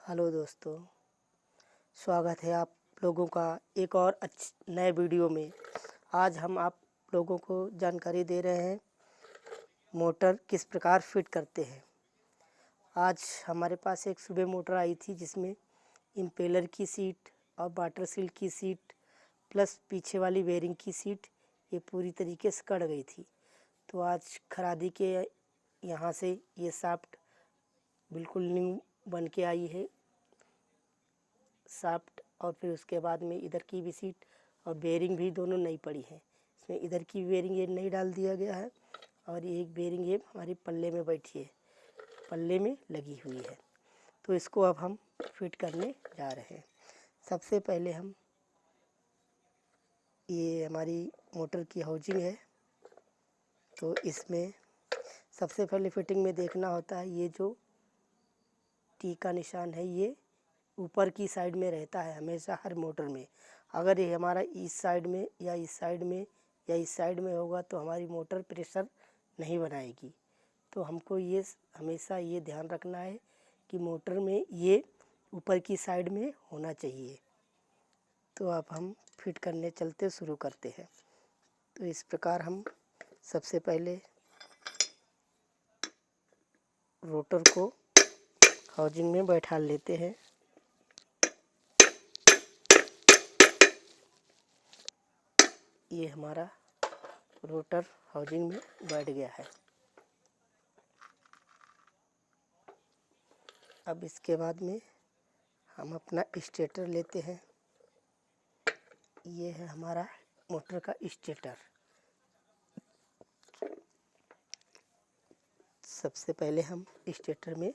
Hello दोस्तों, स्वागत है आप लोगों का एक और नए वीडियो में। आज हम आप लोगों को जानकारी दे रहे हैं मोटर किस प्रकार फिट करते हैं। आज हमारे पास एक सुबह मोटर आई थी जिसमें इम्पेलर की सीट और वाटर सील की सीट प्लस पीछे वाली बेरिंग की सीट ये पूरी तरीके से कट गई थी। तो आज खरादी के यहाँ से ये शाफ्ट बिल्कुल न्यू बन के आई है शाफ्ट, और फिर उसके बाद में इधर की भी सीट और बेरिंग भी दोनों नई पड़ी है। इसमें इधर की बेरिंग ये नई डाल दिया गया है और ये एक बेरिंग ये हमारी पल्ले में बैठी है, पल्ले में लगी हुई है। तो इसको अब हम फिट करने जा रहे हैं। सबसे पहले हम ये हमारी मोटर की हाउजिंग है, तो इसमें सबसे पहले फिटिंग में देखना होता है ये जो टी का निशान है ये ऊपर की साइड में रहता है हमेशा हर मोटर में। अगर ये हमारा इस साइड में या इस साइड में या इस साइड में होगा तो हमारी मोटर प्रेशर नहीं बनाएगी। तो हमको ये हमेशा ये ध्यान रखना है कि मोटर में ये ऊपर की साइड में होना चाहिए। तो अब हम फिट करने चलते शुरू करते हैं। तो इस प्रकार हम सबसे पहले रोटर को हाउजिंग में बैठा लेते हैं। ये हमारा रोटर हाउजिंग में बैठ गया है। अब इसके बाद में हम अपना स्टेटर लेते हैं। ये है हमारा मोटर का स्टेटर। सबसे पहले हम स्टेटर में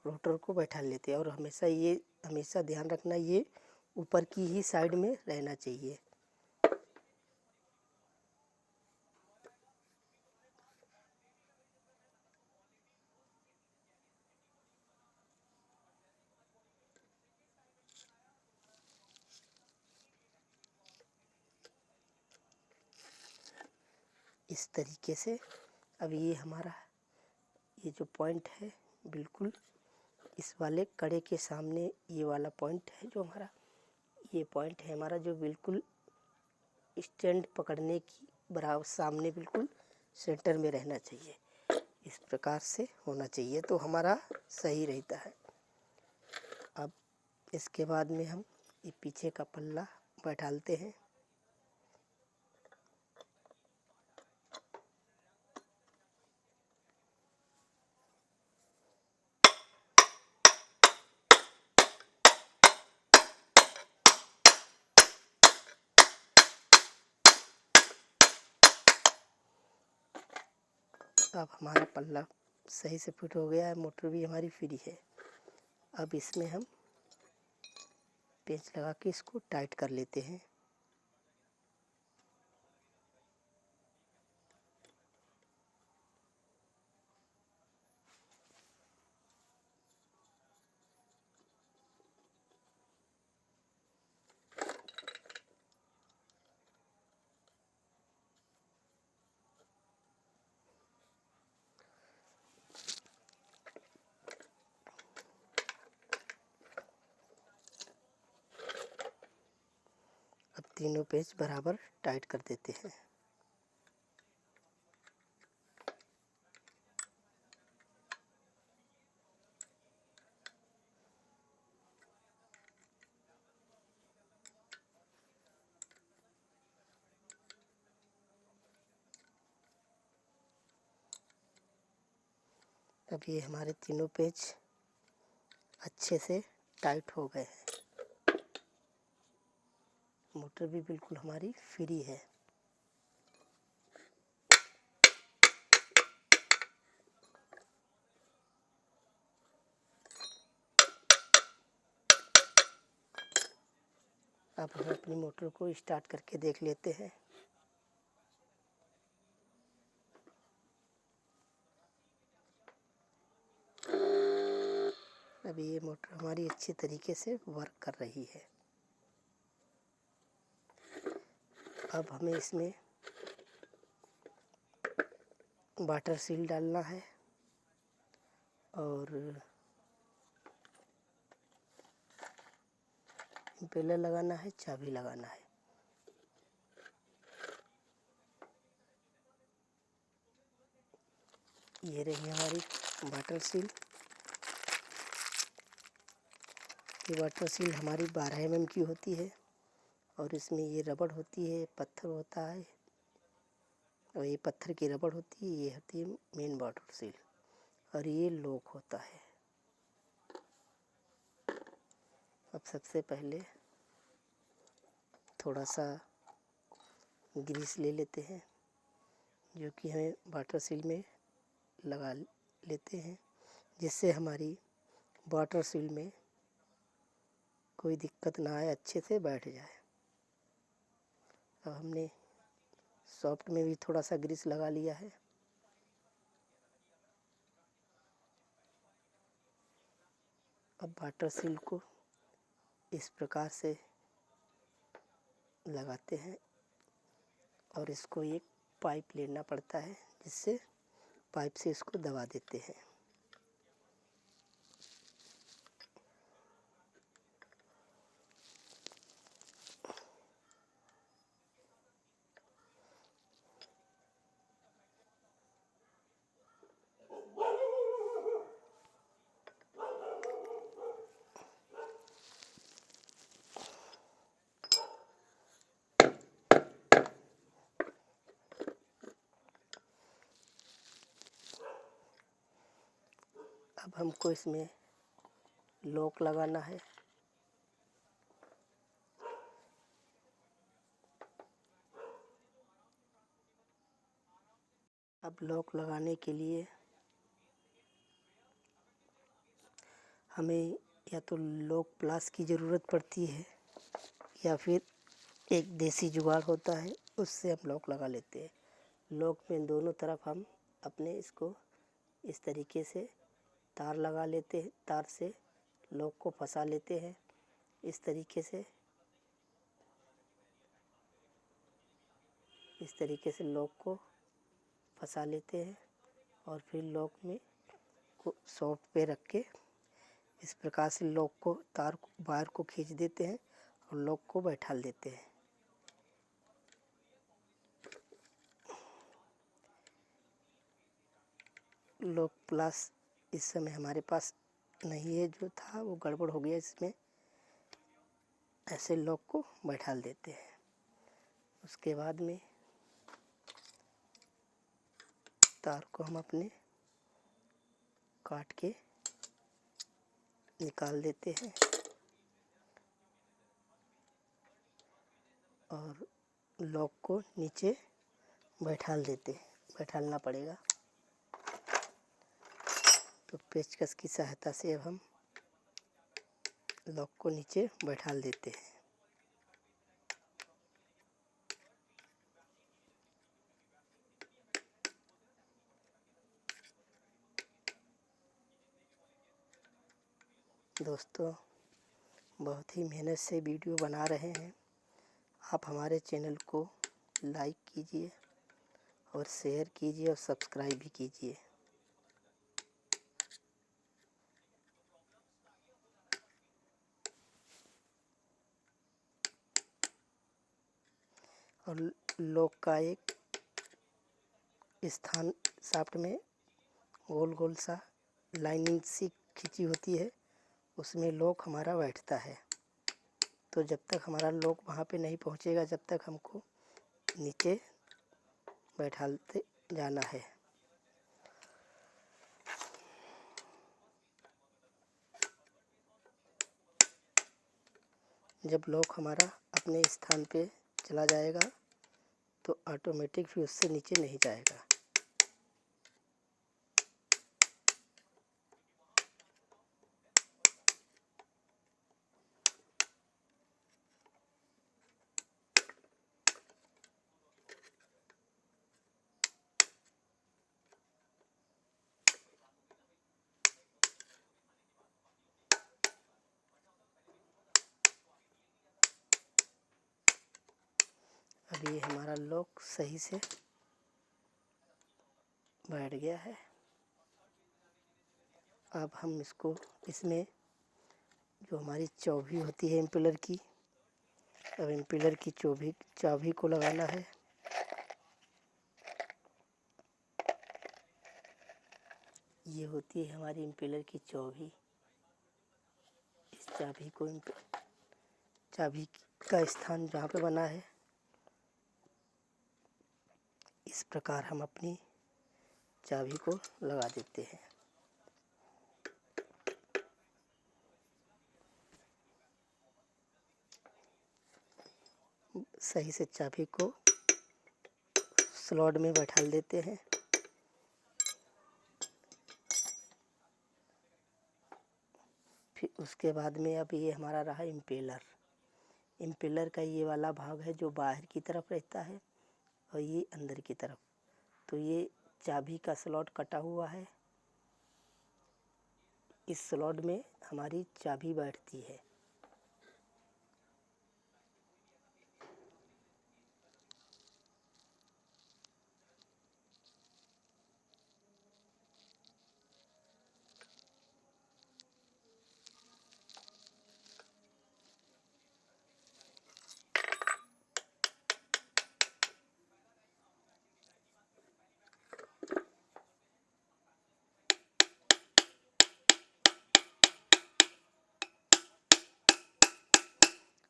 रोटर को बैठा लेते हैं और हमेशा ध्यान रखना ये ऊपर की ही साइड में रहना चाहिए। इस तरीके से अब ये हमारा ये जो पॉइंट है बिल्कुल इस वाले कड़े के सामने ये वाला पॉइंट है, जो हमारा ये पॉइंट है हमारा जो बिल्कुल स्टैंड पकड़ने की बराबर सामने बिल्कुल सेंटर में रहना चाहिए। इस प्रकार से होना चाहिए तो हमारा सही रहता है। अब इसके बाद में हम ये पीछे का पल्ला बैठालते हैं। अब हमारा पल्ला सही से फिट हो गया है, मोटर भी हमारी फ्री है। अब इसमें हम पेंच लगा के इसको टाइट कर लेते हैं। अब तीनों पेंच बराबर टाइट कर देते हैं। अब ये हमारे तीनों पेंच अच्छे से टाइट हो गए हैं। मोटर भी बिल्कुल हमारी फ्री है। अब हम अपनी मोटर को स्टार्ट करके देख लेते हैं। अभी ये मोटर हमारी अच्छी तरीके से वर्क कर रही है। अब हमें इसमें वाटर सील डालना है और इम्पेलर लगाना है, चाबी लगाना है। ये रही हमारी वाटर सील। ये वाटर सील हमारी 12 mm की होती है और इसमें ये रबड़ होती है, पत्थर होता है और ये पत्थर की रबड़ होती है। ये होती है मेन वाटर सील और ये लॉक होता है। अब सबसे पहले थोड़ा सा ग्रीस ले लेते हैं, जो कि हमें वाटर सील में लगा लेते हैं, जिससे हमारी वाटर सील में कोई दिक्कत ना आए, अच्छे से बैठ जाए। अब हमने सॉफ्ट में भी थोड़ा सा ग्रीस लगा लिया है। अब वाटर सील को इस प्रकार से लगाते हैं और इसको एक पाइप लेना पड़ता है, जिससे पाइप से इसको दबा देते हैं। अब हमको इसमें लॉक लगाना है। अब लॉक लगाने के लिए हमें या तो लॉक प्लस की ज़रूरत पड़ती है या फिर एक देसी जुगाड़ होता है, उससे हम लॉक लगा लेते हैं। लॉक में दोनों तरफ हम अपने इसको इस तरीके से तार लगा लेते हैं, तार से लॉक को फंसा लेते हैं। इस तरीके से लॉक को फंसा लेते हैं और फिर लॉक में को सॉफ्ट पे रख के इस प्रकार से लॉक को वायर को खींच देते हैं और लॉक को बैठा देते हैं। लॉक प्लस इस समय हमारे पास नहीं है, जो था वो गड़बड़ हो गया। इसमें ऐसे लॉक को बैठा देते हैं। उसके बाद में तार को हम अपने काट के निकाल देते हैं और लॉक को नीचे बैठालना पड़ेगा। तो पेचकस की सहायता से अब हम लॉक को नीचे बैठा देते हैं। दोस्तों, बहुत ही मेहनत से वीडियो बना रहे हैं। आप हमारे चैनल को लाइक कीजिए और शेयर कीजिए और सब्सक्राइब भी कीजिए। और लॉक का एक स्थान शाफ्ट में गोल गोल सा लाइनिंग सी खींची होती है, उसमें लॉक हमारा बैठता है। तो जब तक हमारा लॉक वहाँ पे नहीं पहुँचेगा, जब तक हमको नीचे बैठाते जाना है। जब लॉक हमारा अपने स्थान पे चला जाएगा तो ऑटोमेटिक फिर उससे नीचे नहीं जाएगा। अब ये हमारा लॉक सही से बैठ गया है। अब हम इसमें जो हमारी चौभी होती है इम्पेलर की, अब इम्पेलर की चाबी को लगाना है। ये होती है हमारी इम्पेलर की चाबी। इस चाबी को चाबी का स्थान जहाँ पे बना है, इस प्रकार हम अपनी चाबी को लगा देते हैं। सही से चाबी को स्लॉट में बैठा देते हैं। फिर उसके बाद में अब ये हमारा रहा इम्पेलर। इम्पेलर का ये वाला भाग है जो बाहर की तरफ रहता है और ये अंदर की तरफ। तो ये चाबी का स्लॉट कटा हुआ है, इस स्लॉट में हमारी चाबी बैठती है।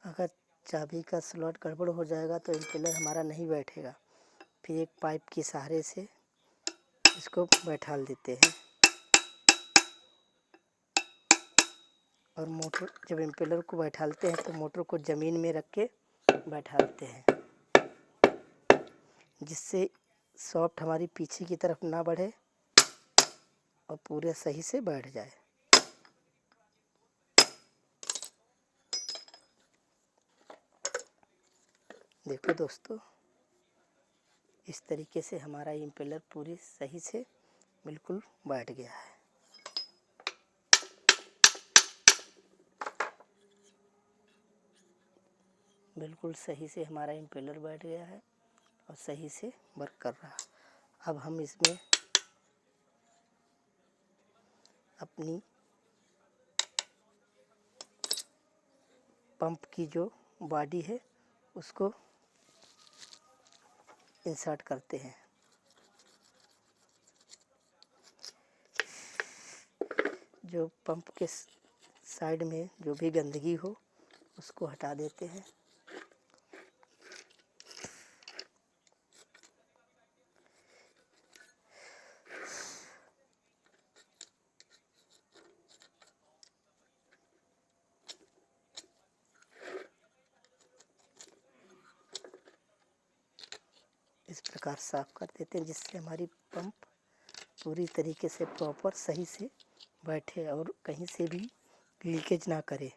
अगर चाबी का स्लॉट गड़बड़ हो जाएगा तो इम्पेलर हमारा नहीं बैठेगा। फिर एक पाइप के सहारे से इसको बैठा देते हैं और मोटर, जब इम्पेलर को बैठाते हैं तो मोटर को ज़मीन में रख के बैठाते हैं, जिससे सॉफ्ट हमारी पीछे की तरफ ना बढ़े और पूरे सही से बैठ जाए। देखो दोस्तों, इस तरीके से हमारा इम्पेलर पूरी सही से बिल्कुल बैठ गया है। बिल्कुल सही से हमारा इम्पेलर बैठ गया है और सही से वर्क कर रहा। अब हम इसमें अपनी पंप की जो बॉडी है उसको इंसर्ट करते हैं। जो पंप के साइड में जो भी गंदगी हो उसको हटा देते हैं। इस प्रकार साफ कर देते हैं, जिससे हमारी पंप पूरी तरीके से प्रॉपर सही से बैठे और कहीं से भी लीकेज ना करे।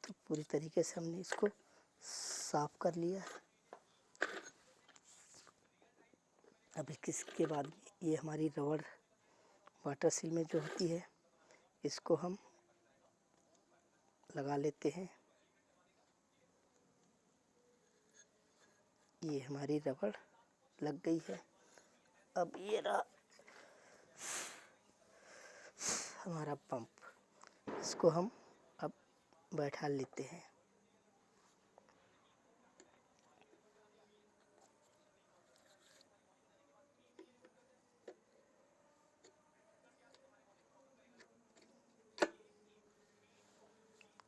तो पूरी तरीके से हमने इसको साफ कर लिया। अब इसके बाद ये हमारी रबड़ वाटर सील में जो होती है इसको हम लगा लेते हैं। ये हमारी रबड़ लग गई है। अब ये रहा हमारा पंप, इसको हम अब बैठा लेते हैं।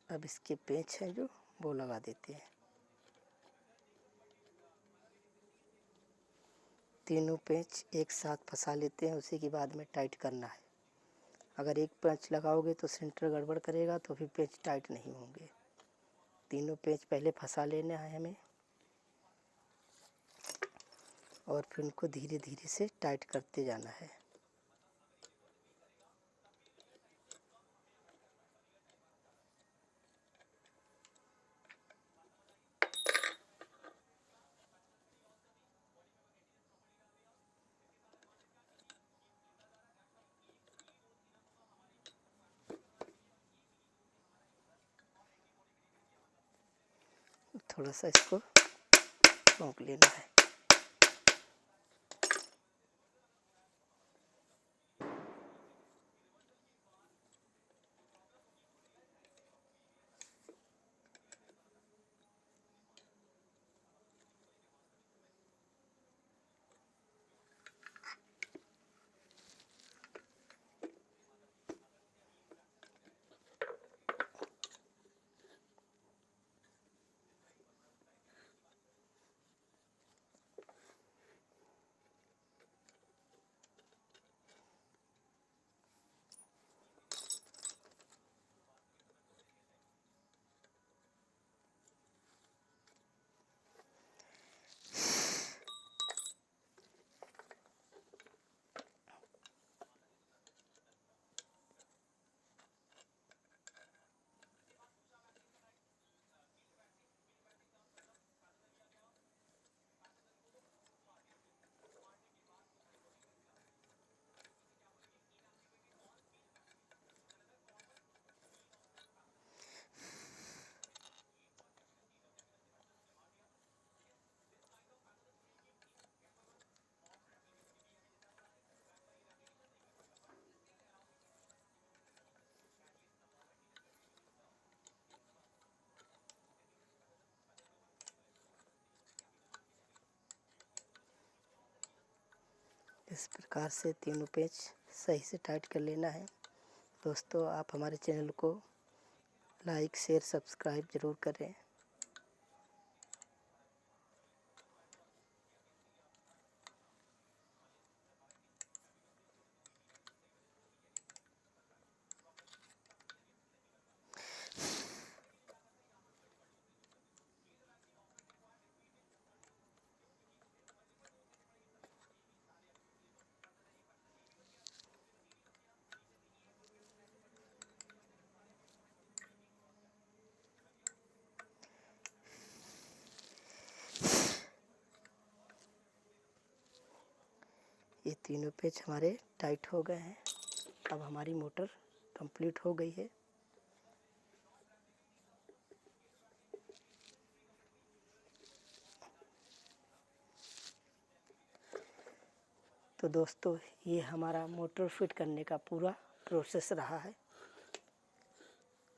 अब इसके पेंच हैं जो वो लगा देते हैं। तीनों पेंच एक साथ फंसा लेते हैं, उसी के बाद में टाइट करना है। अगर एक पेंच लगाओगे तो सेंटर गड़बड़ करेगा तो फिर पेंच टाइट नहीं होंगे। तीनों पेंच पहले फंसा लेना है हमें और फिर उनको धीरे धीरे से टाइट करते जाना है। थोड़ा सा इसको भून लेना है। इस प्रकार से तीनों पेच सही से टाइट कर लेना है। दोस्तों, आप हमारे चैनल को लाइक शेयर सब्सक्राइब ज़रूर करें। ये तीनों पेच हमारे टाइट हो गए हैं। अब हमारी मोटर कंप्लीट हो गई है। तो दोस्तों, ये हमारा मोटर फिट करने का पूरा प्रोसेस रहा है।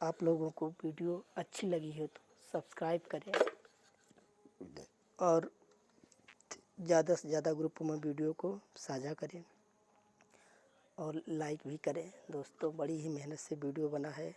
आप लोगों को वीडियो अच्छी लगी हो तो सब्सक्राइब करें और ज़्यादा से ज़्यादा ग्रुपों में वीडियो को साझा करें और लाइक भी करें। दोस्तों, बड़ी ही मेहनत से वीडियो बना है।